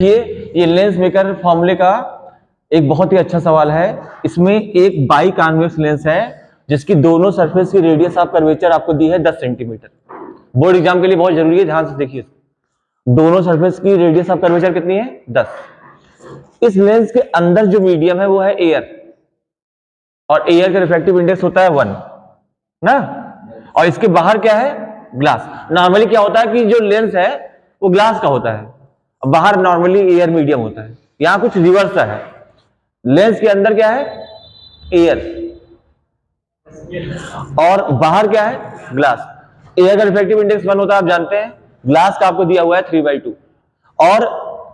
ये lens maker फॉर्मूले का एक बहुत ही अच्छा सवाल है। इसमें एक बाई कॉन्वेक्स लेंस है जिसकी दोनों सरफेस की रेडियस ऑफ कर्वेचर आपको दी है 10 सेंटीमीटर। बोर्ड एग्जाम के लिए बहुत जरूरी है, ध्यान से देखिए। दोनों सरफेस की रेडियस ऑफ कर्वेचर कितनी है? 10। इस लेंस के अंदर जो मीडियम है वो है एयर, और एयर का रिफ्रैक्टिव इंडेक्स होता है 1 ना, और इसके बाहर क्या है? ग्लास। नॉर्मली क्या होता है कि जो लेंस है वो ग्लास का होता है, बाहर नॉर्मली एयर मीडियम होता है। यहां कुछ रिवर्स है, लेंस के अंदर क्या है? एयर, और बाहर क्या है? ग्लास। एयर का रिफ्रैक्टिव इंडेक्स 1 होता है, आप जानते हैं। ग्लास का आपको दिया हुआ है 3/2, और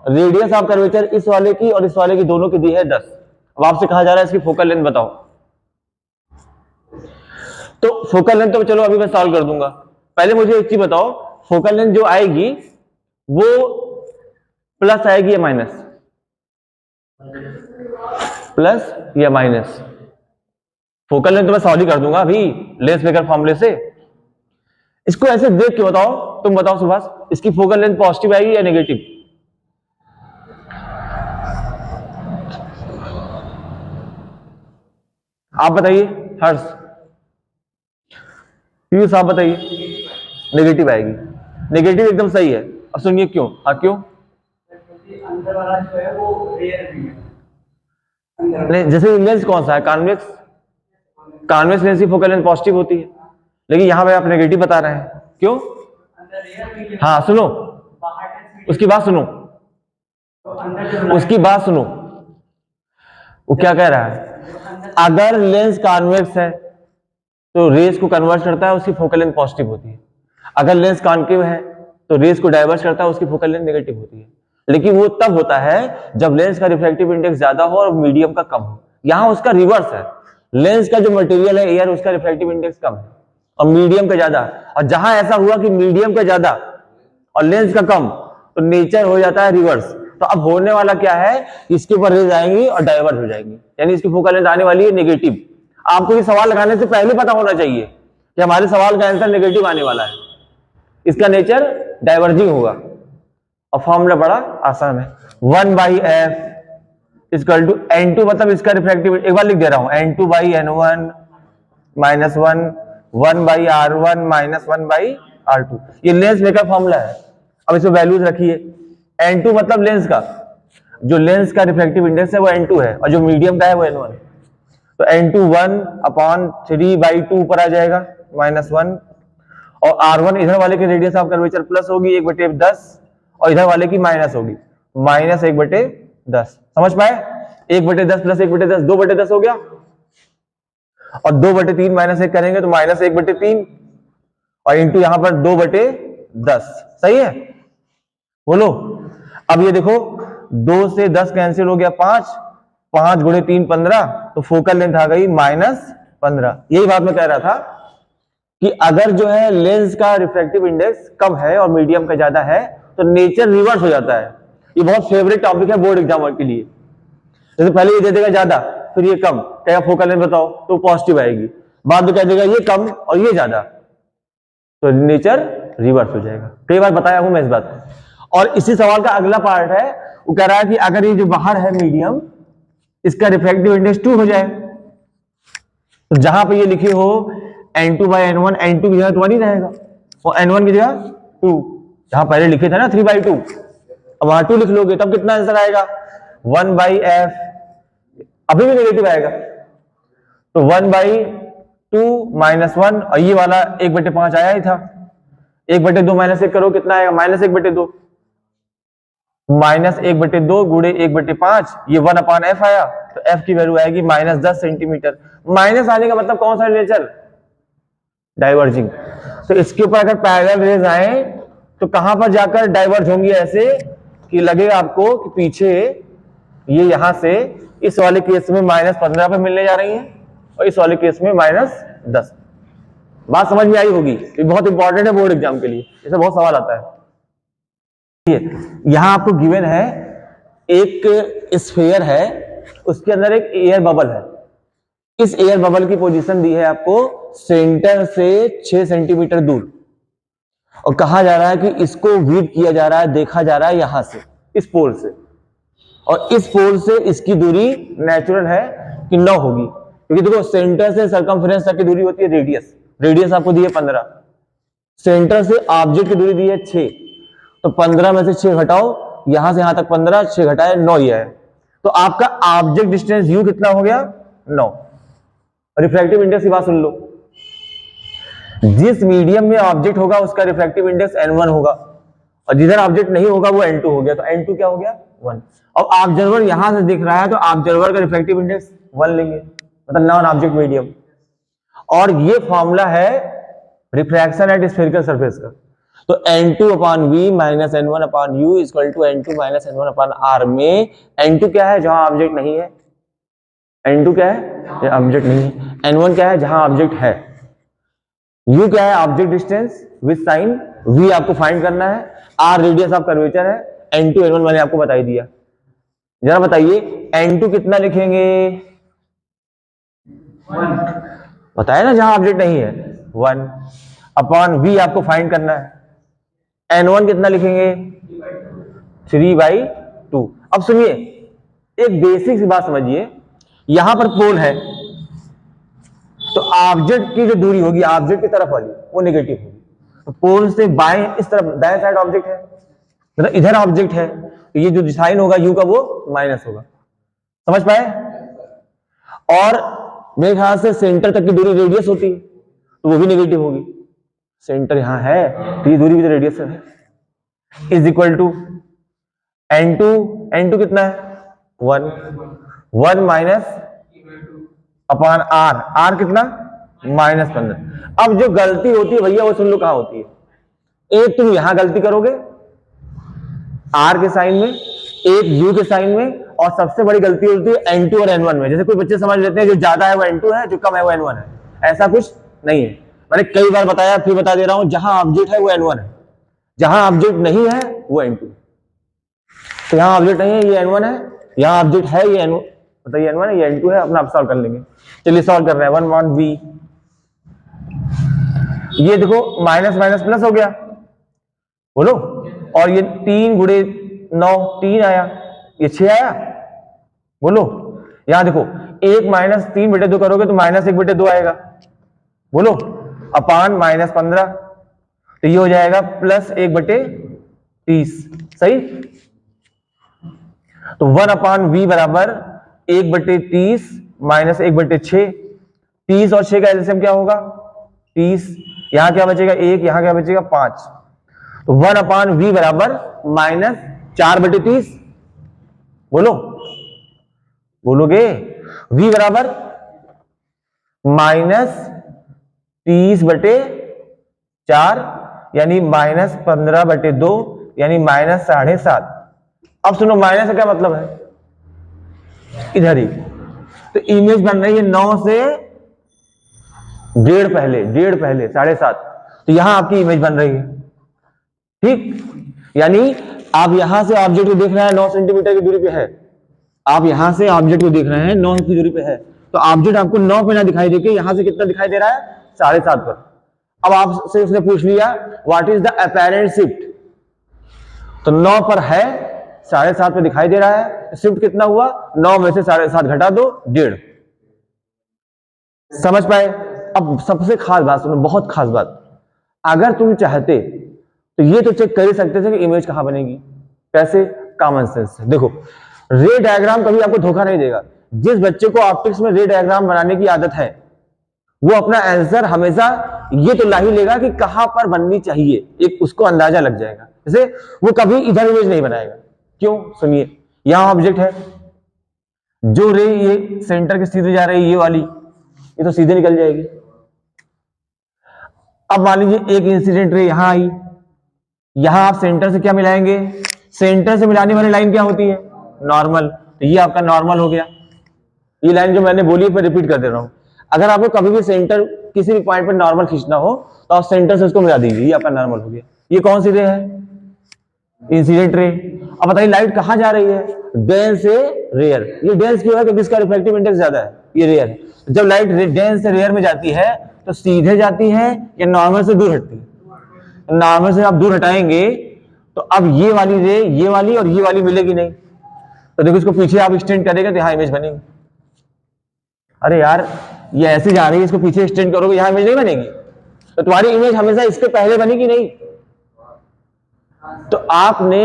रेडियस ऑफ कर्वेचर इस वाले की और इस वाले की दोनों की दी है 10। अब आपसे कहा जा रहा है इसकी फोकल लेंथ बताओ। तो फोकल लेंथ तो चलो अभी मैं सॉल्व कर दूंगा। पहले मुझे एक चीज बताओ, फोकल लेंथ जो आएगी वो प्लस आएगी या माइनस? प्लस या माइनस? फोकल लेंथ तो मैं सॉल्व ही कर दूंगा अभी लेंस मेकर फॉर्मूले से। इसको ऐसे देख के बताओ, तुम बताओ सुभाष, इसकी फोकल लेंथ पॉजिटिव आएगी या नेगेटिव? आप बताइए। हर्ष, पीयूष आप बताइए। नेगेटिव आएगी। नेगेटिव एकदम सही है। अब सुनिए क्यों। हाँ क्यों? अंदर वाला जो है वो रेयर भी है। जैसे लेंस कौन सा है? कॉन्वेक्स। कॉन्वेक्स लेंस की फोकल लेंथ पॉजिटिव होती है, लेकिन यहां पे आप नेगेटिव बता रहे हैं, क्यों? हाँ सुनो, उसकी बात सुनो, उसकी बात सुनो। वो क्या कह रहा है? अगर लेंस कॉन्वेक्स है तो रेस को कन्वर्ट करता है, उसकी फोकल लेंथ पॉजिटिव होती है। अगर लेंस कॉन्केव है तो रेस को डाइवर्ट करता है, उसकी फोकल लेंथ नेगेटिव होती है। लेकिन वो तब होता है जब लेंस का रिफ्रैक्टिव इंडेक्स ज्यादा हो और मीडियम का कम हो। यहां उसका रिवर्स है, लेंस का जो मटेरियल है एयर, उसका रिफ्रैक्टिव इंडेक्स कम है और मीडियम का ज्यादा। और जहां ऐसा हुआ कि मीडियम का ज्यादा और लेंस का कम, तो नेचर हो जाता है रिवर्स। तो अब होने वाला क्या है, इसके ऊपर रेज आएंगी और डाइवर्ट हो जाएंगी, यानी इसकी फोकल लेंथ आने वाली है नेगेटिव। आपको ये सवाल लगाने से पहले पता होना चाहिए कि हमारे सवाल का आंसर नेगेटिव आने वाला है, इसका नेचर डाइवर्जिंग होगा। और फॉर्मूला बड़ा आसान है, 1/f इक्वल टू n2, मतलब इसका रिफ्रैक्टिव, एक बार लिख दे रहा हूं, n2/n1 minus 1, 1/r1 minus 1/r2। ये लेंस मेकर फॉर्मूला है। अब इसमें वैल्यूज रखिए। n2 मतलब लेंस का, जो लेंस का रिफ्रैक्टिव इंडेक्स है वो n2 है, और जो मीडियम का है वो n1। तो n2 1/3/2 पर आ जाएगा, माइनस 1, और r1 इधर वाले के रेडियस ऑफ कर्वेचर प्लस होगी 1/10, और इधर वाले की माइनस होगी, माइनस 1/10। समझ पाए? 1/10 प्लस 1/10 2/10 हो गया, और 2/3 माइनस 1 करेंगे तो माइनस 1/3, और इंटू यहां पर 2/10। सही है? बोलो। अब ये देखो, 2 से 10 कैंसिल हो गया, 5, 5 गुणे 3 15, तो फोकल लेंथ आ गई -15। यही बात मैं कह रहा था कि अगर जो है लेंस का रिफ्रैक्टिव इंडेक्स कम है और मीडियम का ज्यादा है तो नेचर रिवर्स हो जाता है। ये बहुत फेवरेट टॉपिक है बोर्ड एग्जाम के लिए। जैसे पहले ये दे देगा ज्यादा, फिर ये कम, क्या फोकल लेंथ बताओ, तो पॉजिटिव आएगी। बाद में कह देगा ये कम और ये ज्यादा, तो नेचर रिवर्स हो जाएगा। कई बार बताया हूं मैं इस बात को। और इसी सवाल का अगला पार्ट है, वो कह रहा है कि अगर ये जो बाहर है मीडियम, इसका रिफ्रैक्टिव इंडेक्स 2 हो जाए, तो जहां पे ये लिखे हो n2/n1, n2 की जगह तो 1 ही रहेगा, और n1 की जगह 2। जहां पहले लिखे थे ना 3/2, अब वहां 2 लिख लोगे, तब कितना आंसर आएगा? 1/f। अभी भी नेगेटिव आएगा, तो 1/2 माइनस 1, और ये वाला 1/5 आया ही था। 1/2 माइनस 1 करो, कितना आएगा? -1/2। -1/2 गुणे 1/5, ये 1/f आया, तो f की वैल्यू आएगी -10 सेंटीमीटर। माइनस आने का मतलब कौन सा नेचर? डाइवर्जिंग। तो इसके ऊपर अगर पैरेलल रेज आए तो कहां पर जाकर डाइवर्ज होंगी? ऐसे कि लगेगा आपको कि पीछे ये यहां से इस वाले केस में -15 पे मिलने जा रही है, और इस वाले केस में -10। बात समझ में आई होगी? ये बहुत इंपॉर्टेंट है बोर्ड एग्जाम के लिए, इससे बहुत सवाल आता है। यहां आपको गिवन है एक स्फीयर है, उसके अंदर एक एयर बबल है। इस एयर बबल की पोजीशन दी है आपको सेंटर से 6 सेंटीमीटर दूर, और कहा जा रहा है कि इसको वीड किया जा रहा है, देखा जा रहा है यहां से। इस पोल से, और इस पोल से इसकी दूरी नेचुरल है कि 9 होगी, क्योंकि देखो सेंटर से सरकमफ्रेंस तक की दूरी होती है रेडियस, रेडियस आपको दी है 15, सेंटर से ऑब्जेक्ट की दूरी दी है 6, तो 15 में से 6 घटाओ, यहां से यहां तक 15, 6 घटाए 9 ही है, तो आपका ऑब्जेक्ट डिस्टेंस u कितना हो गया 9। रिफ्रैक्टिव इंडेक्स की बात सुन लो, जिस मीडियम में ऑब्जेक्ट होगा उसका रिफ्रैक्टिव इंडेक्स n1 होगा, और जिधर ऑब्जेक्ट नहीं होगा वो n2 हो गया, तो n2 क्या हो गया 1। अब ऑब्जर्वर यहां से दिख रहा है तो ऑब्जर्वर का रिफ्रैक्टिव इंडेक्स 1 लेंगे, मतलब नॉन ऑब्जेक्ट मीडियम, और ये फॉर्मूला है रिफ्रैक्शन एट स्फेरिकल सरफेस का, तो n2 upon v minus n1 upon u equal to n2 minus n1 upon r, में n2 क्या है जहां ऑब्जेक्ट नहीं है, n2 क्या है ऑब्जेक्ट नहीं है, n1 क्या है जहां ऑब्जेक्ट है, u क्या है object distance with sign, v आपको फाइंड करना है, r रेडियस ऑफ कर्वेचर है, n2 n1 मैंने आपको बता ही दिया। जरा बताइए n2 कितना लिखेंगे, बताया ना जहां ऑब्जेक्ट नहीं है 1, अपॉन v आपको फाइंड करना है, n1 कितना लिखेंगे 3/2। अब सुनिए एक बेसिक सी बात समझिए, यहां पर पोल है तो ऑब्जेक्ट की जो दूरी होगी ऑब्जेक्ट की तरफ वाली वो नेगेटिव होगी, तो पोल से बाएं इस तरफ दाएं साइड ऑब्जेक्ट है, मतलब इधर ऑब्जेक्ट है, तो ये जो साइन होगा u का वो माइनस होगा, समझ पाए। और मेरे ख्याल से सेंटर तक की दूरी रेडियस होती है तो वो भी नेगेटिव होगी, सेंटर यहां है तो ये दूरी भी तो रेडियस है, इज इक्वल टू n2 कितना है 1 माइनस अपॉन r कितना -15। अब जो गलती होती है भैया वो सुन लो कहां होती है, एक तुम यहां गलती करोगे r के साइन में, एक u के साइन में, और सबसे बड़ी गलती होती है n2 और n1 में। जैसे कोई बच्चे समझ लेते हैं जो ज्यादा है वो n2 है, जो कम है वो n1 है, ऐसा कुछ नहीं है, मैंने कई बार बताया फिर बता दे रहा हूं, जहां ऑब्जेक्ट है वो n1 है, जहां ऑब्जेक्ट नहीं है वो n2। तो यहां ऑब्जेक्ट नहीं है ये n1 है, यहां ऑब्जेक्ट है ये n1, मतलब ये n1 है ये n2 है, अपना आप सॉल्व कर लेंगे। चलिए सॉल्व कर रहे हैं, 1 1 v, ये देखो माइनस माइनस प्लस हो गया, बोलो, और ये 3 गुणे 9 3 आया, ये 6 आया, बोलो। यहां देखो 1 माइनस 3/2 करोगे तो -1/2 आएगा, बोलो, अपान -15, तो ये हो जाएगा +1/30, सही। तो 1/v बराबर 1/30 माइनस 1/6, 30 और 6 का एलसीएम क्या होगा 30, यहां क्या बचेगा 1, यहां क्या बचेगा 5, तो 1/v बराबर -4/30, बोलो, बोलोगे, v बराबर -30/4 यानी -15/2 यानी -7.5। अब सुनो माइनस का क्या मतलब है, इधर ही तो इमेज बन रही है 9 से 1.5 पहले 7.5, तो यहां आपकी इमेज बन रही है, ठीक। यानी आप यहां से ऑब्जेक्ट को देख रहे हैं 9 सेंटीमीटर की दूरी पे है, आप यहां से ऑब्जेक्ट को देख रहे हैं 9 की दूरी पे है, तो ऑब्जेक्ट आपको 9 पे ना दिखाई देके यहां से कितना दिखाई दे रहा है 7.5 पर। अब आपसे उसने पूछ लिया what is the apparent shift, तो 9 पर है 7.5 पे दिखाई दे रहा है, शिफ्ट कितना हुआ 9 में से 7.5 घटा दो 1.5, समझ पाए। अब सबसे खास बात सुनो, बहुत खास बात, अगर तुम चाहते तो ये तो चेक कर ही सकते थे कि इमेज कहां बनेगी, कैसे, कॉमन सेंस से। देखो रे डायग्राम कभी आपको धोखा नहीं देगा, जिस बच्चे को ऑप्टिक्स में रे डायग्राम बनाने की आदत है वो अपना आंसर हमेशा ये तो ला ही लेगा कि कहां पर बननी चाहिए, एक उसको अंदाजा लग जाएगा, जैसे वो कभी इधर इमेज नहीं बनाएगा। क्यों, सुनिए, यहां ऑब्जेक्ट है, जो रे ये सेंटर के सीधे जा रही है ये वाली, ये तो सीधे निकल जाएगी। अब मान लीजिए एक इंसिडेंट रे यहां आई, यहां आप सेंटर से क्या मिलाएंगे, सेंटर से मिलाने वाली लाइन क्या होती है नॉर्मल, तो ये आपका नॉर्मल हो गया। ये लाइन जो मैंने बोली है रिपीट कर दे रहा हूं, अगर आपको कभी भी सेंटर किसी भी पॉइंट पर नॉर्मल खींचना हो तो आप सेंटर से उसको मिला दीजिए, ये आपका नॉर्मल हो गया। ये कौन सी रे है, इंसिडेंट रे। अब बताइए लाइट कहां जा रही है, डेंस से रेयर, ये डेंस क्यों है क्योंकि इसका रिफ्लेक्टिव इंडेक्स ज्यादा है, ये रेयर है। जब लाइट डेंस से रेयर में जाती है तो सीधे जाती है या नॉर्मल से दूर हटती है, नॉर्मल से आप दूर हटाएंगे तो अब ये वाली रे, ये वाली और ये वाली मिलेगी नहीं, तो देखो इसको पीछे आप एक्सटेंड करेगा तो यहाँ इमेज बनेगी। अरे यार ये ऐसे जा रही है, इसको पीछे एक्सटेंड करोगे यहाँ इमेज नहीं बनेगी, तो तुम्हारी इमेज हमेशा इसके पहले बनेगी नहीं। तो आपने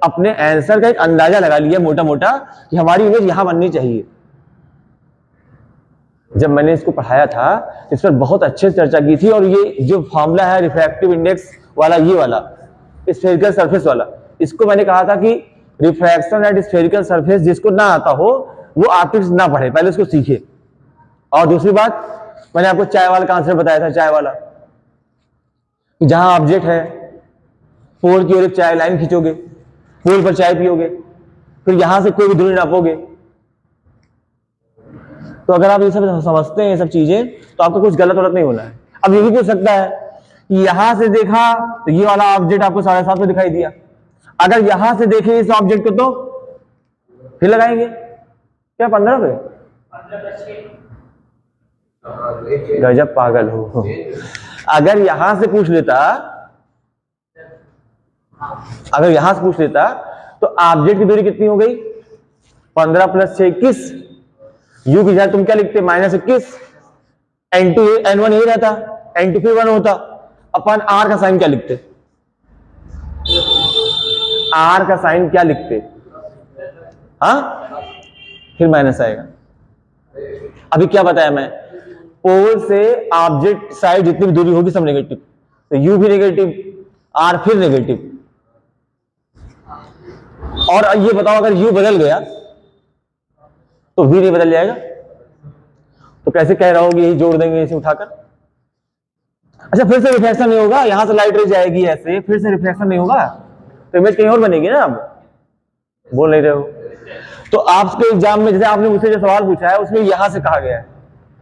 अपने आंसर का एक अंदाजा लगा लिया मोटा मोटा कि हमारी इमेज यहां बननी चाहिए। जब मैंने इसको पढ़ाया था इस पर बहुत अच्छे से चर्चा की थी, और ये जो फॉर्मूला है रिफ्रैक्टिव इंडेक्स वाला, ये वाला स्फेरिकल सरफेस वाला, इसको मैंने कहा था कि रिफ्रैक्शन एट स्फेरिकल सरफेस जिसको ना आता हो वो ऑप्टिक्स ना पढ़े, पहले उसको सीखे। और दूसरी बात मैंने आपको चाय वाला का आंसर बताया था, चाय वाला, जहां ऑब्जेक्ट है पोल की ओर एक चाय लाइन खींचोगे, पोल पर चाय पियोगे, फिर यहां से कोई भी दूरी नापोगे। तो अगर आप ये सब समझते हैं ये सब चीजें, तो आपको कुछ गलत नहीं होना है। अब ये भी पूछ सकता है कि यहां से देखा तो ये वाला ऑब्जेक्ट आपको 7.5 पे दिखाई दिया, अगर यहां से देखें इस ऑब्जेक्ट को तो फिर लगाएंगे क्या 15 पे? गजब पागल हो। अगर यहां से पूछ लेता, अगर यहां से पूछ लेता तो ऑब्जेक्ट की दूरी कितनी हो गई? 15 + 6 21। यू की जगह तुम क्या लिखते? -21। n2 n1 यही रहता, n2 फिर 1 होता। अपन r का साइन क्या लिखते? r का साइन क्या लिखते? हाँ फिर माइनस आएगा। अभी क्या बताया मैं? पोल से ऑब्जेक्ट साइड जितनी भी दूरी होगी सब नेगेटिव, तो u भी नेगेटिव, r फिर नेगेटिव। और ये बताओ अगर u बदल गया तो v नहीं बदल जाएगा? तो कैसे कह रहा हो कि यही जोड़ देंगे इसे उठाकर? अच्छा फिर से रिफ्लेक्शन नहीं होगा, यहां से लाइट रे जाएगी ऐसे, फिर से रिफ्लेक्शन नहीं होगा तो इमेज कहीं और बनेगी ना। अब बोल नहीं रहे हो तो आपके एग्जाम में जैसे आपने मुझसे जो सवाल पूछा है उसमें यहां से कहा गया है,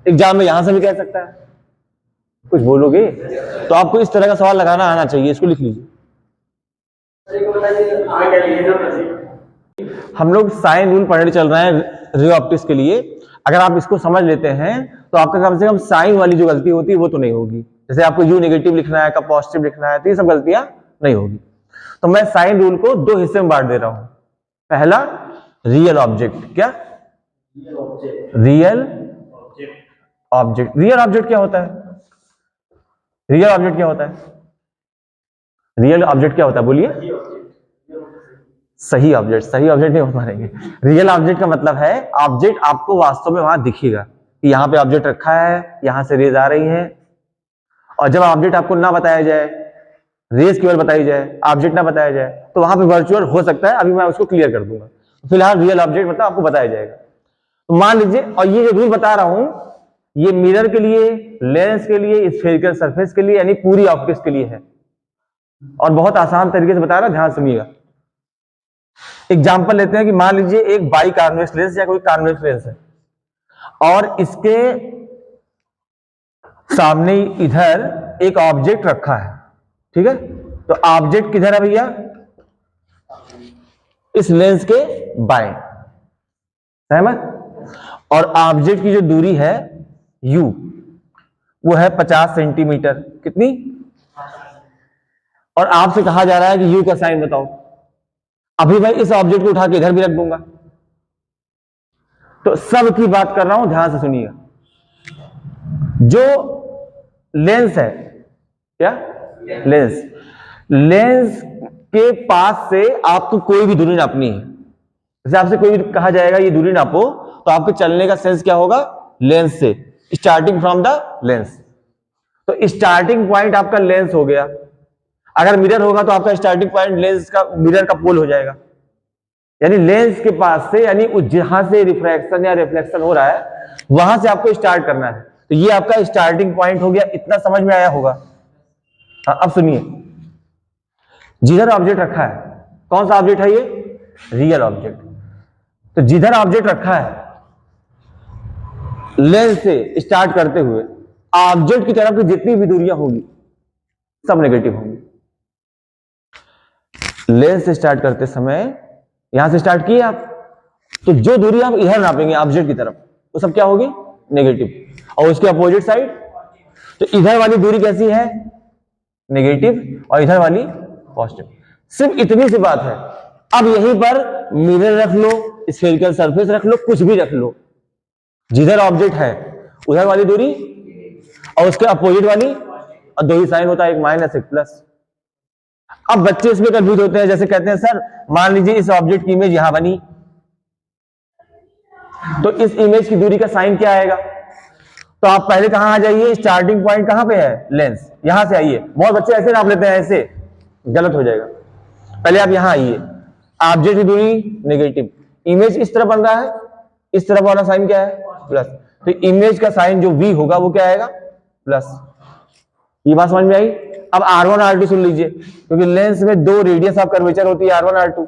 एग्जाम में यहां से भी कह सकता है। कुछ बोलोगे तो आपको इस तरह का सवाल लगाना आना चाहिए, इसको लिख लीजिए। हम लोग साइन रूल पढ़ने चल रहे हैं रे ऑप्टिक्स के लिए। अगर आप इसको समझ लेते हैं तो आपका कम से कम साइन वाली जो गलती होती है वो तो नहीं होगी। जैसे आपको यू नेगेटिव लिखना है, कब पॉजिटिव लिखना है, तो ये सब गलतियां नहीं होगी। तो मैं साइन रूल को 2 हिस्से में बांट दे रहा हूं। पहला रियल ऑब्जेक्ट, क्या रियल ऑब्जेक्ट? रियल ऑब्जेक्ट क्या होता है? रियल ऑब्जेक्ट क्या होता है? रियल ऑब्जेक्ट क्या होता है बोलिए? सही ऑब्जेक्ट। सही ऑब्जेक्ट नहीं हो पाएंगे। रियल ऑब्जेक्ट का मतलब है ऑब्जेक्ट आपको वास्तव में वहां दिखेगा कि यहां पे ऑब्जेक्ट रखा है, यहां से रेज आ रही है। और जब ऑब्जेक्ट आपको ना बताया जाए, रेज केवल बताई जाए, ऑब्जेक्ट ना बताया जाए, तो वहां पे वर्चुअल हो सकता है। अभी मैं उसको क्लियर कर दूंगा। फिलहाल रियल ऑब्जेक्ट मतलब आपको बताया जाएगा। तो मान लीजिए, और ये जो रूल बता रहा हूं ये मिरर के लिए, लेंस के लिए, स्फेरिकल सरफेस के लिए, यानी पूरी ऑप्टिक्स के लिए है। और बहुत आसान तरीके से बता रहा, ध्यान सुनिएगा। एग्जाम्पल लेते हैं कि मान लीजिए एक बाई कॉन्वेक्स लेंस या कोई कॉन्वेक्स लेंस है और इसके सामने इधर एक ऑब्जेक्ट रखा है, ठीक है? तो ऑब्जेक्ट किधर है भैया? इस लेंस के बाएं, सहमत? और ऑब्जेक्ट की जो दूरी है u वो है 50 सेंटीमीटर। कितनी? और आपसे कहा जा रहा है कि u का साइन बताओ। अभी मैं इस ऑब्जेक्ट को उठा के इधर भी रख दूंगा। तो सब की बात कर रहा हूं, ध्यान से सुनिएगा। जो लेंस है, क्या लेंस, लेंस के पास से आपको कोई भी दूरी नापनी है। जैसे आपसे कोई भी कहा जाएगा ये दूरी नापो, तो आपके चलने का सेंस क्या होगा? लेंस से, स्टार्टिंग फ्रॉम द लेंस। तो स्टार्टिंग पॉइंट आपका लेंस हो गया। अगर मिरर होगा तो आपका स्टार्टिंग पॉइंट लेंस का, मिरर का पोल हो जाएगा। यानी लेंस के पास से, यानी जहां से रिफ्रैक्शन या रिफ्लेक्शन हो रहा है वहां से आपको स्टार्ट करना है। तो ये आपका स्टार्टिंग पॉइंट हो गया। इतना समझ में आया होगा? हाँ, अब सुनिए। जिधर ऑब्जेक्ट रखा है, कौन सा ऑब्जेक्ट है ये? Real object. तो जिधर ऑब्जेक्ट रखा है लेंस से स्टार्ट करते हुए ऑब्जेक्ट की तरफ की जितनी भी दूरियां होंगी सब नेगेटिव होंगी। लेंस से स्टार्ट करते समय यहां से स्टार्ट किए आप, तो जो दूरी आप इधर नापेंगे ऑब्जेक्ट की तरफ वो सब क्या होगी? नेगेटिव। और उसके अपोजिट साइड, तो इधर वाली दूरी कैसी है? नेगेटिव, और इधर वाली पॉजिटिव। सिर्फ इतनी सी बात है। अब यहीं पर मिरर रख लो, स्फेरिकल सरफेस रख लो, कुछ भी रख लो, जिधर ऑब्जेक्ट है उधर वाली दूरी और उसके अपोजिट वाली, और दो ही साइन होता है, एक माइनस एक प्लस। अब बच्चे इसमें कंफ्यूज होते हैं, जैसे कहते हैं सर मान लीजिए इस ऑब्जेक्ट की इमेज यहां बनी, तो इस इमेज की दूरी का साइन क्या आएगा? तो आप पहले कहां आ जाइए, स्टार्टिंग पॉइंट कहां पे है, लेंस, यहां से आइए। बहुत बच्चे ऐसे नाप लेते हैं, ऐसे गलत हो जाएगा। पहले आप यहां आइए, ऑब्जेक्ट की दूरी नेगेटिव, इमेज इस तरफ बन रहा है, इस तरफ वाला साइन क्या है, प्लस, तो इमेज का साइन जो v होगा वो क्या आएगा, प्लस। ये बात समझ में आई? अब R1 R2 सुन लीजिए, क्योंकि लेंस में दो रेडियस ऑफ कर्वेचर होती है, R1 R2।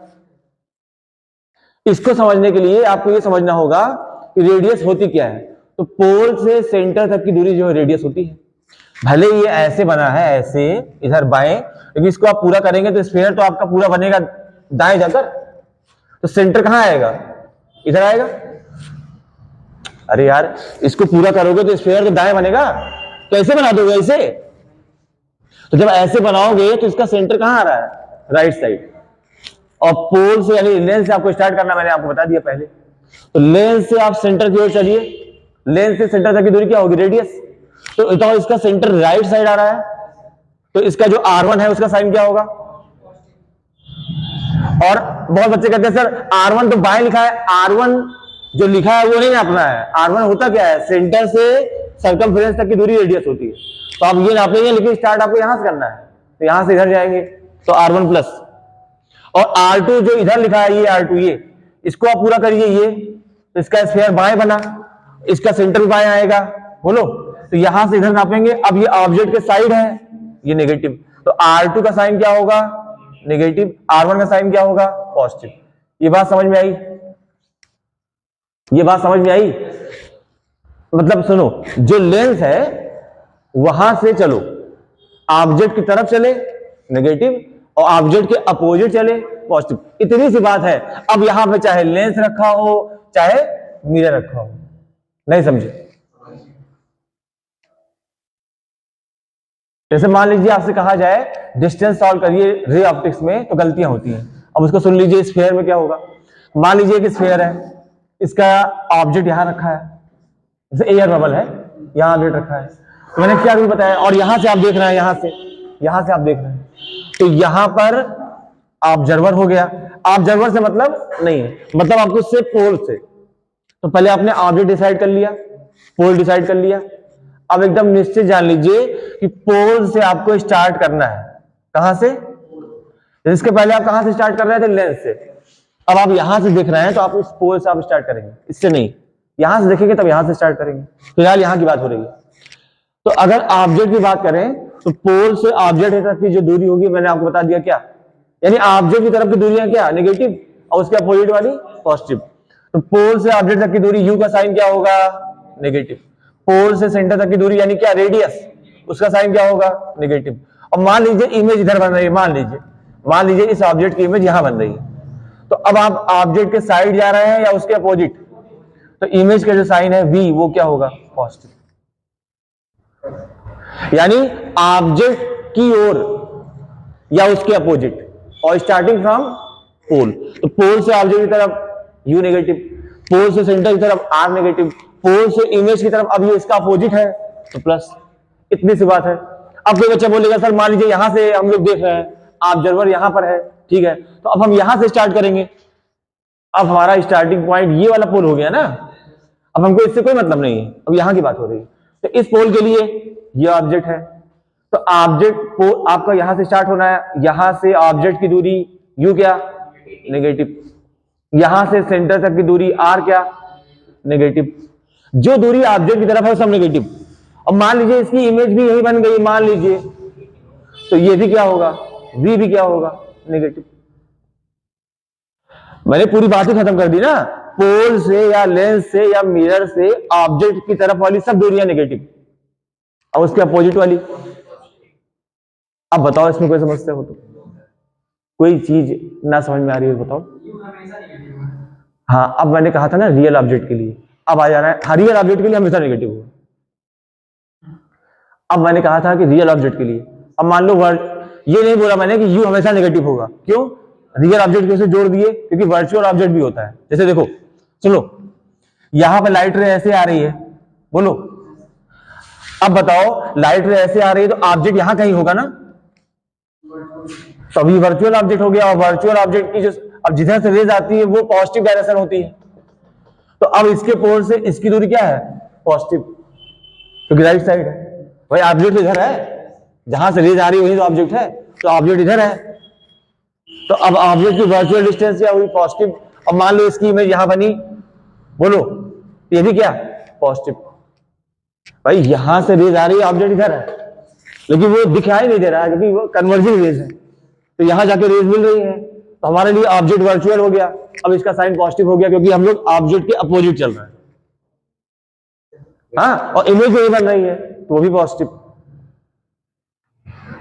इसको समझने के लिए आपको ये समझना होगा कि रेडियस होती क्या है। तो पोल से सेंटर तक की दूरी जो है रेडियस होती है। भले ये ऐसे बना है, ऐसे इधर बाएं, लेकिन इसको आप पूरा करेंगे तो स्फीयर तो आपका पूरा बनेगा दाएं जाकर, तो सेंटर कहां आएगा, इधर आएगा। अरे यार इसको पूरा करोगे तो स्फीयर तो दाएं बनेगा, कैसे बना दोगे ऐसे? तो जब ऐसे बनाओगे तो इसका सेंटर कहां आ रहा है, राइट साइड। और पोल से यानी लेंस से आपको स्टार्ट करना, मैंने आपको बता दिया पहले। तो लेंस से आप सेंटर की ओर चलिए, लेंस से सेंटर तक की दूरी क्या होगी, रेडियस। तो इसका सेंटर राइट साइड आ रहा है, तो इसका जो R1 है उसका साइन क्या होगा। और बहुत बच्चे कहते हैं सर R1 तो बाएं लिखा है, R1 जो लिखा है वो नहीं नापना है। R1 होता क्या है, सेंटर से सर्कमफ्रेंस तक की दूरी रेडियस होती है। तो आप ये नापेंगे, लेकिन स्टार्ट आपको यहां से करना है, तो यहां से इधर जाएंगे तो R1 प्लस, और R2 जो इधर लिखा है ये R2, ये इसको आप पूरा करिए, ये तो इसका स्फीयर बाएं बना, इसका सेंटर बाएं आएगा, बोलो। तो यहां से इधर नापेंगे। अब ये ऑब्जेक्ट के साइड है, ये नेगेटिव, तो R2 का साइन क्या होगा, नेगेटिव, R1 का साइन क्या होगा, पॉजिटिव। ये बात समझ में आई? ये बात समझ में आई? मतलब सुनो, जो लेंस है वहां से चलो, ऑब्जेक्ट की तरफ चले नेगेटिव, और ऑब्जेक्ट के अपोजिट चले पॉजिटिव, इतनी सी बात है। अब यहां पे चाहे लेंस रखा हो चाहे मिरर रखा हो, नहीं समझे? जैसे मान लीजिए आपसे कहा जाए डिस्टेंस सॉल्व करिए रे ऑप्टिक्स में, तो गलतियां होती हैं। अब उसको सुन लीजिए, स्फीयर में क्या होगा। मान लीजिए कि स्फीयर है, इसका ऑब्जेक्ट यहां रखा है, जैसे एयर बबल है, यहां ऑब्जेक्ट रखा है, तो मैंने क्या रूल बताया, और यहां से आप देख रहे हैं, यहां से आप देख रहे हैं, तो यहां पर ऑब्जर्वर हो गया। ऑब्जर्वर से मतलब नहीं है, मतलब आपको उससे पोल से, तो पहले आपने ऑब्जेक्ट डिसाइड कर लिया, पोल डिसाइड कर लिया। अब एकदम निश्चित जान लीजिए कि पोल से आपको स्टार्ट करना है। कहां से? इसके पहले आप कहां से स्टार्ट कर रहे थे, लेंस से। अब आप यहां से देख रहे हैं तो आप उस पोल से आप स्टार्ट करेंगे, इससे नहीं। यहां से देखेंगे तब यहां से स्टार्ट करेंगे। फिलहाल यहां की बात हो रही है। तो अगर ऑब्जेक्ट की बात करें तो पोल से ऑब्जेक्ट तक की जो दूरी होगी, मैंने आपको बता दिया क्या, यानी ऑब्जेक्ट की तरफ की दूरियां क्या, नेगेटिव, और उसके अपोजिट वाली पॉजिटिव। तो पोल से ऑब्जेक्ट तक की दूरी, यू का साइन क्या होगा, नेगेटिव। पोल से सेंटर तक की दूरी यानी क्या, रेडियस, उसका साइन क्या होगा, नेगेटिव। और मान लीजिए इमेज इधर बन रही है, मान लीजिए इस ऑब्जेक्ट की इमेज यहां बन रही है, तो अब आप ऑब्जेक्ट के साइड जा रहे हैं या उसके अपोजिट, तो इमेज का जो साइन है v, वो क्या होगा, पॉजिटिव। यानी ऑब्जेक्ट की ओर या उसके अपोजिट, और स्टार्टिंग फ्रॉम पोल, तो पोल से ऑब्जेक्ट की तरफ u नेगेटिव, पोल से सेंटर की तरफ r नेगेटिव, पोल से इमेज की तरफ, अब ये इसका अपोजिट है तो प्लस। इतनी सी बात है। अब कोई बच्चा बोलेगा सर मान लीजिए यहां से हम लोग देख रहे हैं, ऑब्जर्वर यहां पर है, ठीक है, तो अब हम यहां से स्टार्ट करेंगे। अब हमारा स्टार्टिंग पॉइंट ये वाला पोल हो गया ना, अब हमको इससे कोई मतलब नहीं है, अब यहां की बात हो रही है। तो इस पोल के लिए ये ऑब्जेक्ट है, तो ऑब्जेक्ट आपका यहां से स्टार्ट होना है, यहां से ऑब्जेक्ट की दूरी यू क्या, नेगेटिव, यहां से सेंटर तक की दूरी आर क्या, नेगेटिव। जो दूरी ऑब्जेक्ट की तरफ है सब नेगेटिव। अब मान लीजिए इसकी इमेज भी यही बन गई, मान लीजिए, तो ये भी क्या होगा, वी भी क्या होगा, नेगेटिव। मैंने पूरी बात ही खत्म कर दी ना। पोल से या लेंस से या मिरर से ऑब्जेक्ट की तरफ वाली सब दूरियां नेगेटिव, और उसके अपोजिट वाली। अब बताओ इसमें कोई समस्या हो तो, कोई चीज ना समझ में आ रही है बताओ। हाँ, अब मैंने कहा था ना रियल ऑब्जेक्ट के लिए, अब आ जाना है रियल ऑब्जेक्ट के लिए हमेशा नेगेटिव होगा। अब मैंने कहा था कि रियल ऑब्जेक्ट के लिए, अब मान लो ये नहीं बोला मैंने कि u हमेशा नेगेटिव होगा। क्यों? रियल ऑब्जेक्ट कैसे जोड़ दिए? क्योंकि वर्चुअल ऑब्जेक्ट भी होता है। जैसे देखो, सुनो, यहां पर लाइट रे ऐसे आ रही है, बोलो, अब बताओ लाइट रे ऐसे आ रही है तो ऑब्जेक्ट यहां कहीं होगा ना, तो अभी वर्चुअल ऑब्जेक्ट हो गया। और वर्चुअल ऑब्जेक्ट की जो अब जिधर से रेज आती है वो पॉजिटिव डायरेक्शन होती है, तो अब इसके पोल से इसकी दूरी क्या है? पॉजिटिव, क्योंकि राइट साइड है। भाई ऑब्जेक्ट इधर है, जहां से रेज आ रही है वही तो ऑब्जेक्ट है, तो ऑब्जेक्ट इधर है, तो अब ऑब्जेक्ट की वर्चुअल डिस्टेंस क्या हुई? पॉजिटिव। अब मान लो इसकी इमेज यहां बनी, बोलो, ये भी क्या? पॉजिटिव। भाई यहां से रेज आ रही है, ऑब्जेक्ट इधर है, लेकिन वो दिखाई नहीं दे रहा है क्योंकि वो कन्वर्जिंग रेज है, तो यहां जाके रेज मिल रही है, तो हमारे लिए ऑब्जेक्ट वर्चुअल हो गया। अब इसका साइन पॉजिटिव हो गया क्योंकि हम लोग ऑब्जेक्ट के अपोजिट चल रहे हैं। हाँ, और इमेज वही बन रही है तो वो भी पॉजिटिव।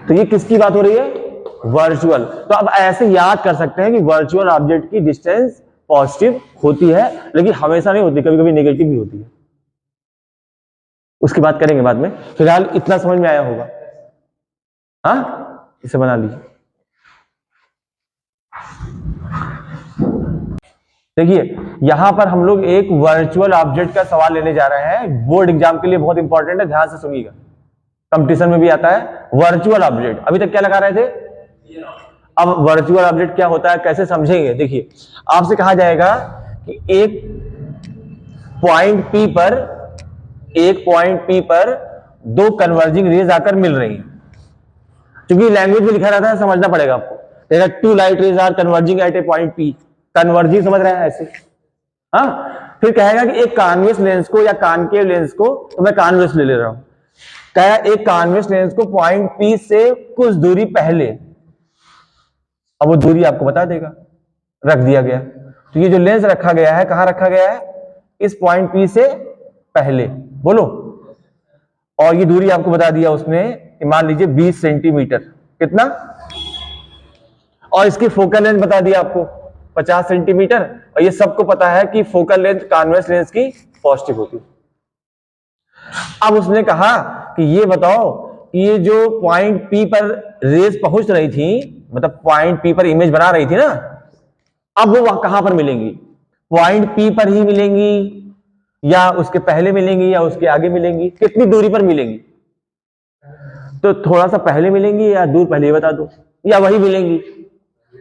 तो ये किसकी बात हो रही है? वर्चुअल। तो अब ऐसे याद कर सकते हैं कि वर्चुअल ऑब्जेक्ट की डिस्टेंस पॉजिटिव होती है, लेकिन हमेशा नहीं होती, कभी कभी नेगेटिव भी होती है। उसकी बात करेंगे बाद में, फिलहाल इतना समझ में आया होगा। हाँ, इसे बना लीजिए। देखिए, यहां पर हम लोग एक वर्चुअल ऑब्जेक्ट का सवाल लेने जा रहे हैं, बोर्ड एग्जाम के लिए बहुत इंपॉर्टेंट है, ध्यान से सुनिएगा, कंपटीशन में भी आता है। वर्चुअल ऑब्जेक्ट, अभी तक क्या लगा रहे थे? अब वर्चुअल ऑब्जेक्ट क्या होता है, कैसे समझेंगे? देखिए, आपसे कहा जाएगा कि एक पॉइंट P पर दो कन्वर्जिंग रेज आकर मिल रही हैं। क्योंकि लैंग्वेज में लिखा रहता है, समझना पड़ेगा आपको। देखा, two light rays are converging at a point P, converging समझ रहे हैं ऐसे। हाँ, फिर कहेगा कि एक कॉन्वेक्स लेंस को या कॉनकेव लेंस को, तो मैं कॉन्वेक्स ले रहा हूं, कहेगा एक कॉन्वेक्स लेंस को पॉइंट P से कुछ दूरी पहले, अब वो दूरी आपको बता देगा, रख दिया गया। तो ये जो लेंस रखा गया है, कहां रखा गया है? इस पॉइंट P से पहले, बोलो, और ये दूरी आपको बता दिया उसने, मान लीजिए 20 सेंटीमीटर, कितना? और इसकी फोकल लेंथ बता दिया आपको 50 सेंटीमीटर, और ये सबको पता है कि फोकल लेंथ कॉन्वेक्स लेंस की पॉजिटिव होती है। अब उसने कहा कि ये बताओ कि ये जो पॉइंट P पर रेज पहुंच रही थी, मतलब पॉइंट P पर इमेज बना रही थी ना, अब वो कहां पर मिलेंगी? पॉइंट P पर ही मिलेंगी, या उसके पहले मिलेंगी, या उसके आगे मिलेंगी? कितनी दूरी पर मिलेंगी? तो थोड़ा सा पहले मिलेंगी या दूर पहले बता दो, या वही मिलेंगी?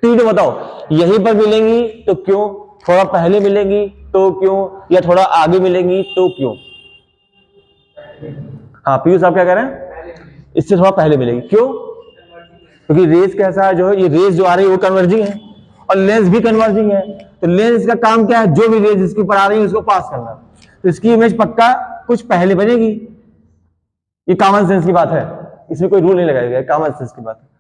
तीनों बताओ। यहीं पर मिलेंगी तो क्यों, थोड़ा पहले मिलेंगी तो क्यों, या थोड़ा आगे मिलेंगी तो क्यों? हाँ पीयूष, आप क्या कह रहे हैं? इससे थोड़ा पहले मिलेगी, क्यों? क्योंकि रेज कैसा है, जो है ये रेज जो आ रही है वो कन्वर्जिंग है, और लेंस भी कन्वर्जिंग है, तो लेंस का काम क्या है? जो भी रेज इसके ऊपर आ रही है उसको पास करना, तो इसकी इमेज पक्का कुछ पहले बनेगी। ये कॉमन सेंस की बात है, इसमें कोई रूल नहीं लगाया गया, कॉमन सेंस की बात है।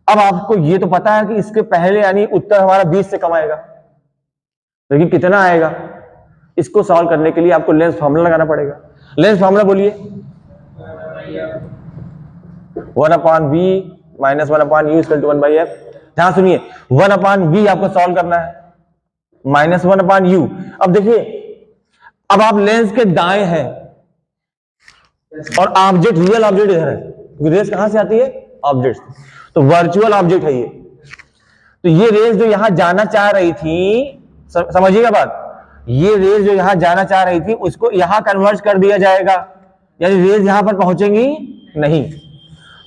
अब आपको ये तो पता है कि इसके पहले यानी उत्तर हमारा 20 से कम आएगा, लेकिन कितना आएगा? इसको सॉल्व करने के लिए आपको लेंस फॉर्मूला लगाना पड़ेगा। लेंस फॉर्मूला बोलिए। 1/v minus 1/u equal to 1/f। ध्यान सुनिए, 1/v आपको सॉल्व करना है, माइनस 1/u। अब देखिए, अब आप लेंस के दाएं हैं और ऑब्जेक्ट, रियल ऑब्जेक्ट इधर है। रेस कहां से आती है? ऑब्जेक्ट से, तो वर्चुअल ऑब्जेक्ट है ये। तो ये रेस जो यहां जाना चाह रही थी, समझिएगा बात, ये रेस जो यहां जाना चाह रही थी उसको यहां कन्वर्ट कर दिया जाएगा, यानी रेस यहां पर पहुंचेंगी नहीं।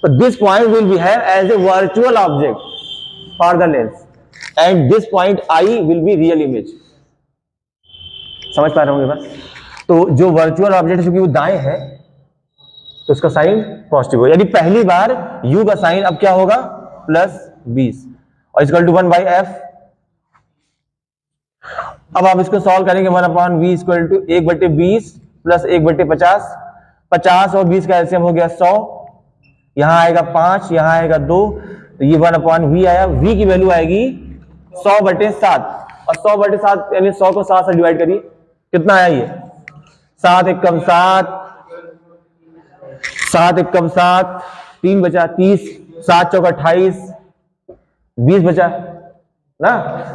तो this point will behave as a virtual object for the lens, and this point I will be real image. समझ पा रहे होंगे बात? तो जो वर्चुअल ऑब्जेक्ट है, क्योंकि वो दाएं है, तो उसका साइन पॉजिटिव हो, यानी पहली बार u का साइन अब क्या होगा? +20, और इक्वल टू 1/f। अब आप इसको सॉल्व करेंगे, 1/v इक्वल टू 1/20 प्लस 1/50। 50 और 20 का एलसीएम हो गया 100, यहां आएगा 5, यहां आएगा 2, तो ये 1/v आया। v की वैल्यू आएगी 100/7, और 100/7 यानी 100 को 7 से डिवाइड करिए, कितना आया ये? 7 एकम 7, 7 एकम 7, 3 बचा 30, 7 चौका 28, 20 बचा ना,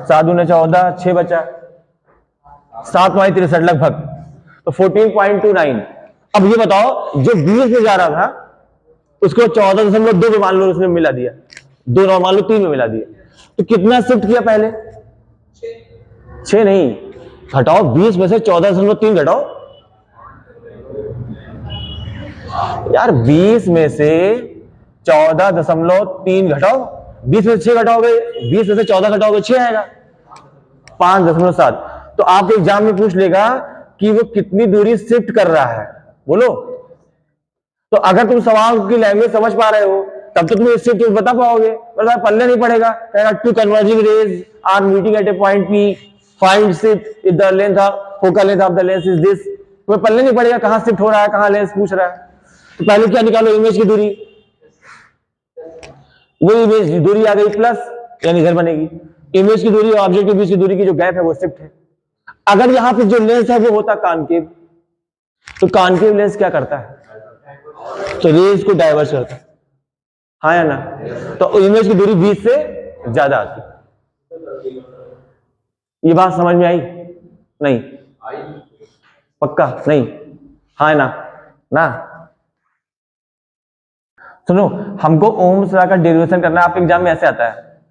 7 दूने 14, 6 बचा, 7×63 लगभग, तो 14.29। अब ये बताओ, जो 20 में जा रहा था उसको 14.2 पे मान लो उसने मिला दिया, 2 और मान लो 3 में मिला दिए, तो कितना शिफ्ट किया पहले? 6 नहीं, घटाओ 20 में से 14.3 घटाओ यार, 20 में से 14.3 घटाओ, 20 में से 6 घटाओगे, 20 में से 14 घटाओगे 6 आएगा, 5.7। तो आपके एग्जाम में पूछ लेगा कि वो कितनी दूरी शिफ्ट कर रहा है, बोलो। तो अगर तुम सवाल की लैंग्वेज समझ पा रहे हो तब तो तुम इससे बता पाओगे, मतलब पल्ले नहीं पड़ेगा। कहेगा two converging rays are meeting at a point P, find shift if the length of focal length of the lens is this. तुम्हें पल्ले नहीं पड़ेगा कहां शिफ्ट हो रहा है, कहां लेंस पूछ रहा है। तो पहले क्या निकालो, इमेज की दूरी, वो इमेज की दूरी आ गई प्लस, यानी इधर बनेगी इमेज की दूरी और ऑब्जेक्ट के बीच की दूरी की जो गैप है वो शिफ्ट है। अगर यहां पे जो लेंस है वो होता कॉनकेव, तो कॉनकेव लेंस क्या करता है, तो रेज को डाइवर्स करता है, हाँ या ना। तो इमेज की दूरी 20 से ज्यादा आती। ये बात समझ में आई? नहीं? पक्का नहीं? हाँ ना? ना सुनो, हमको ओम्स लॉ का डेरिवेशन करना है। आपके एग्जाम में ऐसे आता है,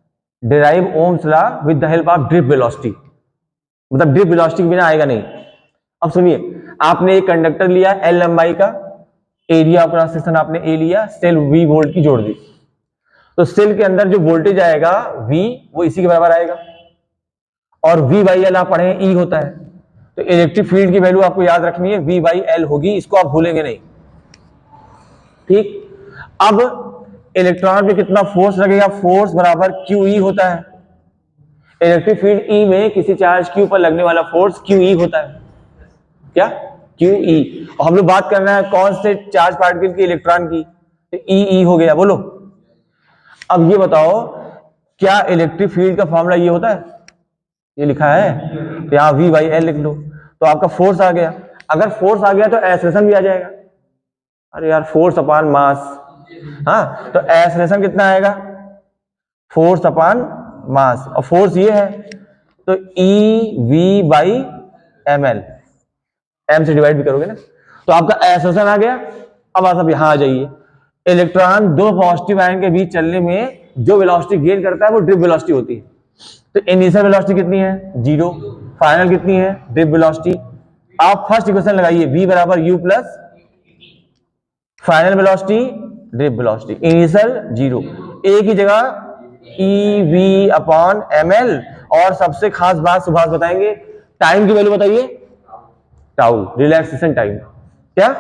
derive Ohm's law with the help of drift velocity, मतलब ड्रिफ्ट वेलोसिटी के बिना आएगा नहीं। अब सुनिए, आपने एक कंडक्टर लिया एल लंबाई का, एरिया ऑफ क्रॉस सेक्शन आपने ए लिया, सेल वी वोल्ट की जोड़ दी, तो सेल के अंदर जो वोल्टेज आएगा वी, वो इसी के बराबर आएगा। और वी बाई एल आप पढ़े ई होता है, तो इलेक्ट्रिक फील्ड की वैल्यू आपको याद रखनी है, वी बाई एल होगी, इसको आप भूलेंगे नहीं, ठीक। अब इलेक्ट्रॉन पे कितना फोर्स लगेगा, फोर्स बराबर क्यू ई होता है। इलेक्ट्रिक फील्ड ई में किसी चार्ज क्यू पर लगने वाला फोर्स क्यू ई होता है, क्या? Q E. और हम लोग बात करना है कौन से चार्ज पार्टिकल की, इलेक्ट्रॉन की, तो ई हो गया, बोलो। अब ये बताओ, क्या इलेक्ट्रिक फील्ड का फॉर्मूला ये होता है, ये लिखा है, तो यहां वी बाई एल लिख लो, तो आपका फोर्स आ गया। अगर फोर्स आ गया तो एक्सेलरेशन भी आ जाएगा। अरे यार, फोर्स अपॉन मास, हाँ, तो एक्सेलरेशन कितना आएगा, फोर्स अपॉन मास, और फोर्स ये है, तो e V by m l, m से डिवाइड भी करोगे ना, तो आपका एक्सेलरेशन आ गया। अब आप यहां आ जाइए, इलेक्ट्रॉन दो पॉजिटिव आयन के बीच चलने में जो वेलोसिटी गेन करता है वो ड्रिफ्ट वेलोसिटी होती है। तो इनिशियल वेलोसिटी कितनी है, 0, फाइनल कितनी है, ड्रिफ्ट वेलोसिटी। आप फर्स्ट इक्वेशन लगाइए, v बराबर u plus final velocity drift velocity, initial 0, a की जगह e V upon m l, और सबसे खास बात सुभाष बताएंगे, टाइम की वैल्यू बताइए, टाउ, रिलैक्सेशन टाइम, क्या?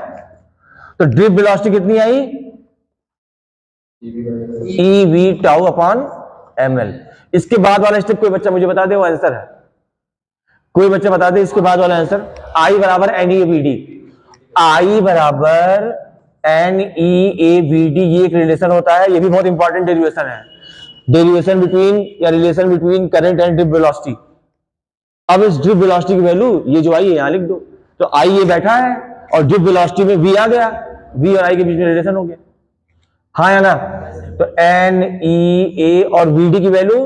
तो ड्रिफ्ट वेलोसिटी कितनी आई, e we tau upon m l. इसके बाद वाला स्टेप कोई बच्चा मुझे बता दे, वो आंसर है, कोई बच्चा बता दे इसके बाद वाला आंसर। आई बराबर n e b d, I बराबर n e A b d, ये एक रिलेशन होता है, ये भी बहुत इंपॉर्टेंट डेरिवेशन है, डेरिवेशन बिटवीन या relation between current and drift velocity. अब इस ड्रिफ्ट वेलोसिटी की वैल्यू ये जो आई है यहां लिख दो, तो आई ये बैठा है और ड्रिफ्ट वेलोसिटी में वी आ गया, वी और आई के बीच में रिलेशन हो गया, हाँ या ना। तो एन ई ए और वी डी की value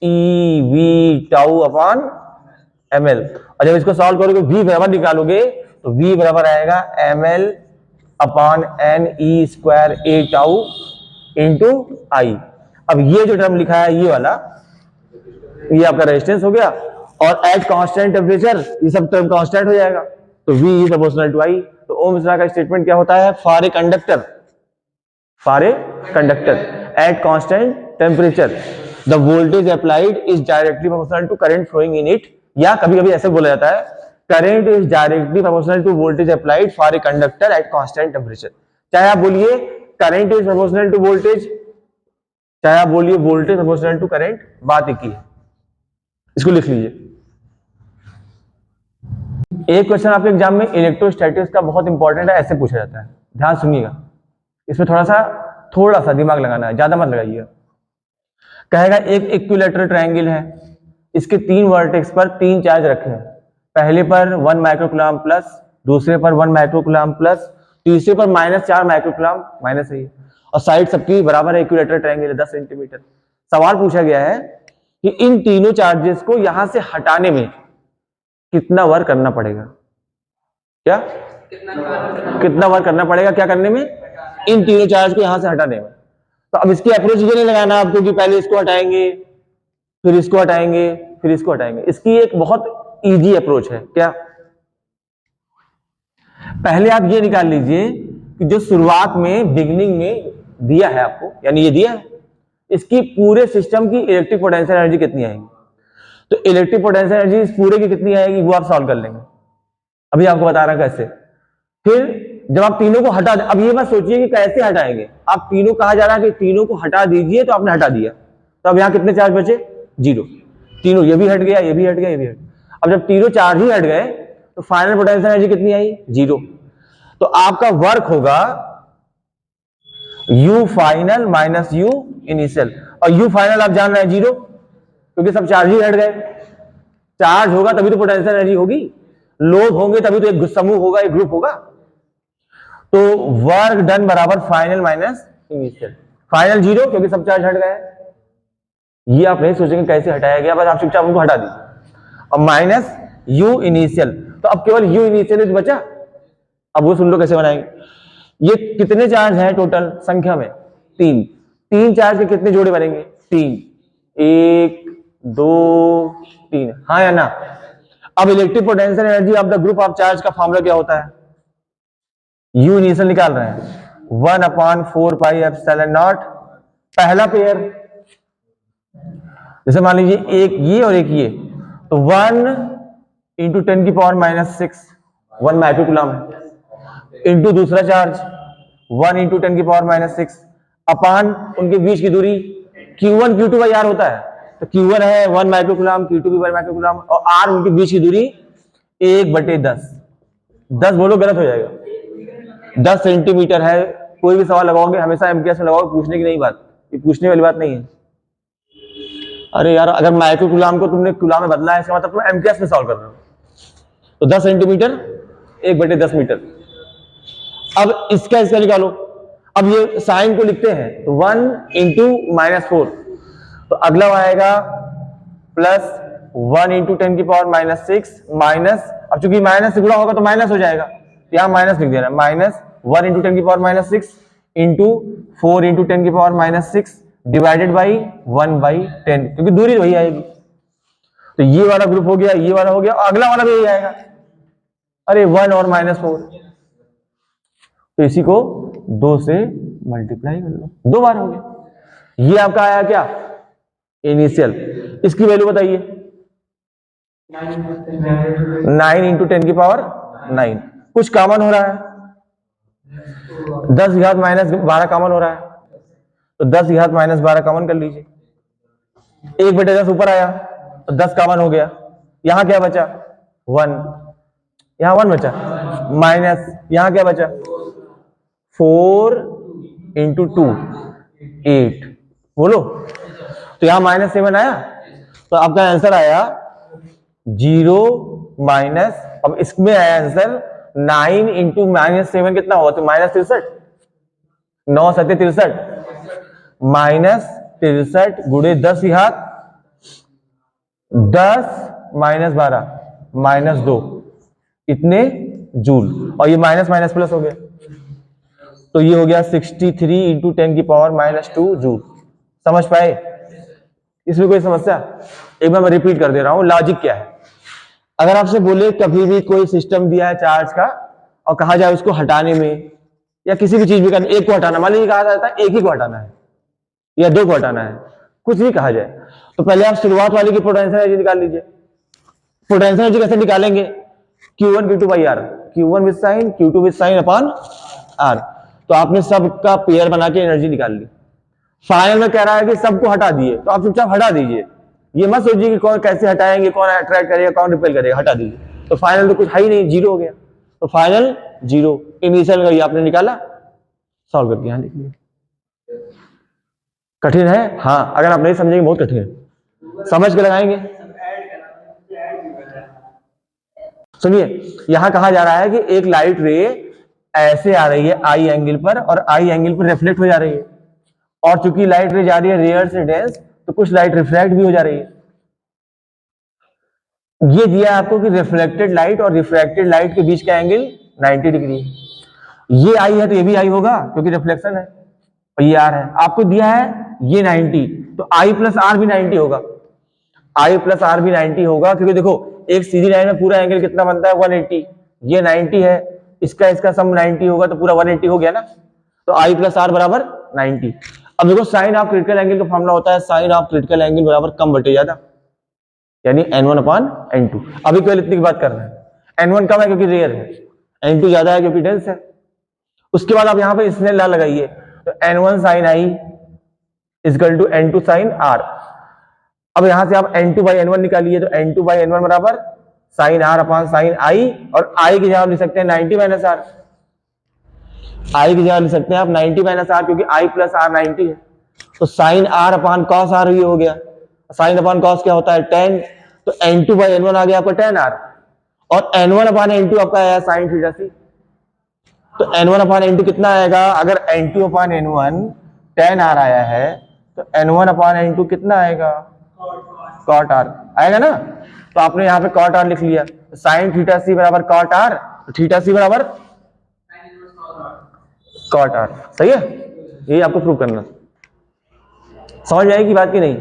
e we tau upon m l, और जब इसको सॉल्व करोगे v बराबर निकालोगे तो v बराबर आएगा m l upon n e square a tau into I. अब ये जो टर्म लिखा है ये वाला, ये आपका रेजिस्टेंस हो गया, और एट कांस्टेंट टेम्परेचर ये सब टर्म कांस्टेंट हो जाएगा, तो v is proportional to I. तो ओम्स लॉ का स्टेटमेंट क्या होता है, for a conductor at constant temperature the voltage applied is directly proportional to current flowing in it, या कभी कभी ऐसे बोला जाता है, current is directly proportional to voltage applied for a conductor at constant temperature. चाहे आप बोलिए current is proportional to voltage, चाहे आप बोलिए वोल्टेज प्रोपोर्शनल टू करंट, बात एक ही है। इसको लिख लीजिए। एक क्वेश्चन आपके एग्जाम में इलेक्ट्रोस्टैटिक्स का बहुत इंपॉर्टेंट है, ऐसे पूछा जाता है, ध्यान सुनिएगा, इसमें थोड़ा सा दिमाग लगाना है, ज्यादा मत लगाइए। कहेगा एक इक्विलैटरल ट्रायंगल है, इसके 3 वर्टेक्स पर 3 चार्ज रखे हैं, पहले पर 1 माइक्रोकूलम प्लस, दूसरे पर 1 माइक्रोकूलम प्लस, तीसरे पर -4 माइक्रोकूलम माइनस है, और साइड सबकी बराबर है, इक्विलैटरल ट्रायंगल है 10 सेंटीमीटर। सवाल पूछा गया है कि इन तीनों चार्जेस को यहां से हटाने में कितना वर्क करना पड़ेगा, क्या कितना वर्क करना पड़ेगा, क्या करने में, इन तीनों चार्ज को यहां से हटाने में। तो अब इसकी अप्रोच ये नहीं लगाना आपको कि पहले इसको हटाएंगे, फिर इसको हटाएंगे, फिर इसको हटाएंगे। इसकी एक बहुत इजी अप्रोच है। क्या? पहले आप ये निकाल लीजिए कि जो शुरुआत में बिगिनिंग में दिया है आपको, यानी ये दिया है, इसकी पूरे सिस्टम की इलेक्ट्रिक पोटेंशियल एनर्जी कितनी आएगी। तो इलेक्ट्रिक पोटेंशियल एनर्जी इस पूरे की कितनी आएगी वो आप सॉल्व कर लेंगे। अभी आपको बता रहा कैसे। फिर जब आप तीनों को हटा, अब ये मत सोचिए कि कैसे हटाएंगे, आप तीनों कहा जा रहा है कि तीनों को हटा दीजिए, तो आपने हटा दिया, तो अब यहां कितने चार्ज बचे? 0। तीनों, ये भी हट गया, ये भी हट गया, ये भी हट गया। अब जब तीनों चार्ज ही हट गए तो फाइनल पोटेंशियल एनर्जी कितनी आई? 0। तो आपका वर्क होगा U final minus U initial, और U फाइनल आप जान रहे हैं 0, क्योंकि सब चार्ज ही हट गए। चार्ज होगा तभी तो पोटेंशियल एनर्जी होगी, लोड होंगे तभी तो एक समूह होगा, एक ग्रुप होगा। तो वर्क डन बराबर फाइनल माइनस इनिशियल। फाइनल 0 क्योंकि सब चार्ज हट गए। ये आप नहीं सोचेंगे कैसे हटाया गया, बस आप चुपचाप उनको हटा दीजिए। और माइनस U इनिशियल, तो अब केवल U इनिशियल बचा। अब वो सुन लो कैसे बनाएंगे। ये कितने चार्ज हैं टोटल संख्या में? 3। 3 चार्ज के कितने जोड़े बनेंगे? 3, 1 2 3, हाँ या ना? अब electric potential energy of the group of charge का फॉर्मूला क्या होता है? U इनिशियल निकाल रहे हैं 1/4 पाई एप्सिलॉन नॉट, पहला पेयर। जैसे मान लीजिए एक ये और एक ये, तो 1 इंटू 10 की पावर माइनस 6 1 माइक्रोकूलम है, इंटू दूसरा चार्ज 1 इंटू 10 की पावर माइनस 6 अपान उनके बीच की दूरी Q1 Q2 का यार होता है, तो Q1 है 1 माइक्रोकूलम, Q2 भी 1 माइक्रोकूलम, और R उनके बीच की दूरी 1/10। 10 बोलो गलत हो जाएगा, 10 सेंटीमीटर है। कोई भी सवाल लगाओगे हमेशा एमकेएस में लगाओगे, पूछने की नहीं बात, ये पूछने वाली बात नहीं है। अरे यार, अगर माइक्रोकूलम को तुमने कूलम में बदला है, इसका मतलब तुम एमकेएस में सॉल्व कर रहे हो। तो 10 सेंटीमीटर 1/10 मीटर। अब इसका निकालो। अब ये साइन को लिखते हैं तो 1 इंटू -4, तो अगला आएगा प्लस 1 इंटू 10 की पावर माइनस 6 माइनस, अब चूंकि माइनस से गुणा होगा तो माइनस हो जाएगा, तो यहां माइनस लिख देना, माइनस 1 इंटू 10 की पावर माइनस 6 इंटू 4 इंटू 10 की पावर माइनस 6 डिवाइडेड बाई 1/10, क्योंकि दूरी वही आएगी। तो ये वाला ग्रुप हो गया, ये वाला हो गया, और अगला वाला भी यही आएगा। अरे 1 और -4, तो इसी को 2 से मल्टीप्लाई कर लो, 2 बार हो गया। ये आपका आया क्या? इनिशियल। इसकी वैल्यू बताइए। 9 इंटू 10 की पावर 9। कुछ कॉमन हो रहा है, 10 घात -12 कॉमन हो रहा है, तो 10 घात -12 कॉमन कर लीजिए। 1/10 ऊपर आया तो 10 कॉमन हो गया। यहां क्या बचा? 1, यहां 1 बचा, माइनस यहां क्या बचा? 4 इंटू 2 8, बोलो। तो यहां -7 आया, तो आपका आंसर आया 0 माइनस, अब इसमें आया आंसर 9 इंटू -7 कितना हुआ? तो -63, 9 7 63, -63 गुणे 10 घात 10 -12 -2, इतने जूल, और ये माइनस माइनस प्लस हो गया, तो ये हो गया 63 इंटू 10 की पावर -2 जूल। समझ पाए? इसमें कोई समस्या? एक बार मैं रिपीट कर दे रहा हूं, लॉजिक क्या है। अगर आपसे बोले कभी भी कोई सिस्टम दिया है चार्ज का और कहा जाए उसको हटाने में, या किसी भी चीज भी करना, एक को हटाना, मान लीजिए कहा जाता है एक ही को हटाना है या 2 को हटाना है, कुछ भी कहा जाए, तो पहले आप शुरुआत वाले की पोटेंशियल एनर्जी निकाल लीजिए। पोटेंशियल एनर्जी कैसे निकालेंगे? Q1 Q2 by R, Q1 with sign, Q2 with sign upon R। तो आपने सबका पेयर बना के एनर्जी निकाल ली। फाइनल में कह रहा है कि सबको हटा दिए, तो आप चुपचाप हटा दीजिए। ये मत सोचिए कि कौन कैसे हटाएंगे, कौन अट्रैक्ट करेगा, कौन रिपेल करेगा, हटा दीजिए। तो फाइनल तो कुछ है ही नहीं, 0 हो गया, तो फाइनल 0। इनिशियल का ये आपने निकाला, सॉल्व करके यहां लिख लिया। कठिन है? हाँ, अगर आप नहीं समझेंगे बहुत कठिन है, समझ के लगाएंगे। सुनिए, यहां कहा जा रहा है कि एक लाइट रे ऐसे आ रही है आई एंगल पर, और आई एंगल पर रिफ्लेक्ट हो जा रही है, और चूंकि लाइट रे जा रही है रेयर से डेंस, तो कुछ लाइट रिफ्लेक्ट भी हो जा रही है। ये दिया आपको कि रिफ्लेक्टेड लाइट और रिफ्रैक्टेड लाइट के बीच का एंगल 90 डिग्री है। ये आई है तो ये भी आई होगा क्योंकि रिफ्लेक्शन है। और ये आर है, आपको दिया है ये 90, तो आई प्लस आर भी 90 होगा, आई प्लस आर भी 90 होगा, क्योंकि देखो एक सीधी लाइन में पूरा एंगल कितना बनता है 180, ये 90 है, इसका सम 90 होगा तो पूरा 180 हो गया ना, तो आई प्लस आर बराबर 90। अब देखो साइन ऑफ क्रिटिकल एंगल का फॉर्मूला होता है साइन ऑफ क्रिटिकल एंगल बराबर कम बटे ज्यादा, यानी n1 अपॉन n2। अभी केवल इतनी की बात कर रहे हैं, n1 कम है क्योंकि रेयर है, n2 ज्यादा है क्योंकि डेंस है। उसके बाद आप यहां पे स्नेल लॉ लगाइए, तो n1 sine I equal to n2 sine r. अब यहां से आप n2 बाई n1 निकालिए, तो n2 बाई n1 बराबर साइन आर अपॉन साइन आई, और आई की जगह लिख सकते हैं 90 माइनस आर, आई की जगह लिख सकते हैं आप 90 माइनस आर, क्योंकि आई प्लस आर 90 है, तो sine r upon cos r ये हो गया, साइन अपॉन कॉस क्या होता है 10, तो n2 बाई n1 आ गया आपका 10 आर, और n1 अपॉन n2 आपका आया साइन थीटा सी, तो n1 अपॉन n2 कितना आएगा, अगर n2 अपॉन n1 10 आर आया है, तो n1 अपॉन n2 कितना आएगा कॉट आर आएगा ना, तो आपने यहाँ पे कॉट आर लिख लिया, साइन थीटा सी बराबर कॉट आर, थीटा सी बराबर कॉट आर, सही है, यही आपको प्रूव करना। समझ में आएगी बात की नहीं?